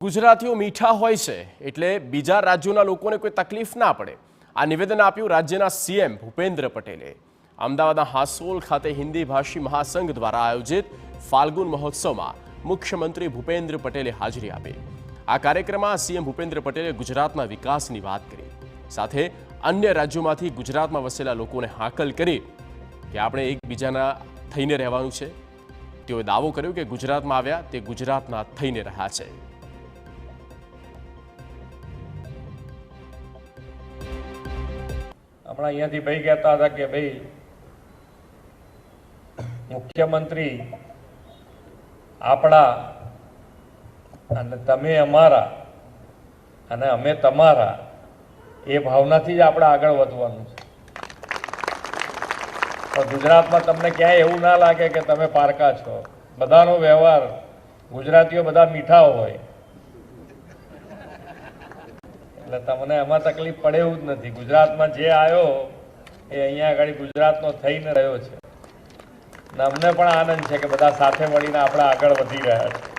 ગુજરાતીઓ મીઠા હોય છે એટલે બીજા રાજ્યોના લોકોને કોઈ તકલીફ ના પડે આ નિવેદન આપ્યું રાજ્યના સીએમ ભૂપેન્દ્ર પટેલે અમદાવાદના હાસોલ ખાતે હિન્દી ભાષી મહાસંઘ દ્વારા આયોજિત ફાલ્ગુન મહોત્સવમાં મુખ્યમંત્રી ભૂપેન્દ્ર પટેલે હાજરી આપી આ કાર્યક્રમમાં સીએમ ભૂપેન્દ્ર પટેલે ગુજરાતના વિકાસની વાત કરી સાથે અન્ય રાજ્યોમાંથી ગુજરાતમાં વસેલા લોકોને હાકલ કરી કે આપણે એકબીજાના થઈને રહેવાનું છે તેઓએ દાવો કર્યો કે ગુજરાતમાં આવ્યા તે ગુજરાતના થઈને રહ્યા છે હમણાં અહીંયાથી ભાઈ કહેતા હતા કે ભાઈ મુખ્યમંત્રી આપણા અને તમે અમારા અને અમે તમારા એ ભાવનાથી જ આપણે આગળ વધવાનું છે પણ ગુજરાતમાં તમને ક્યાંય એવું ના લાગે કે તમે પારકા છો બધાનો વ્યવહાર ગુજરાતીઓ બધા મીઠા હોય એટલે તમને એમાં તકલીફ પડે એવું જ નથી ગુજરાતમાં જે આવ્યો એ અહીંયા આગળ ગુજરાતનો થઈને રહ્યો છે અને અમને પણ આનંદ છે કે બધા સાથે મળીને આપણે આગળ વધી રહ્યા છે।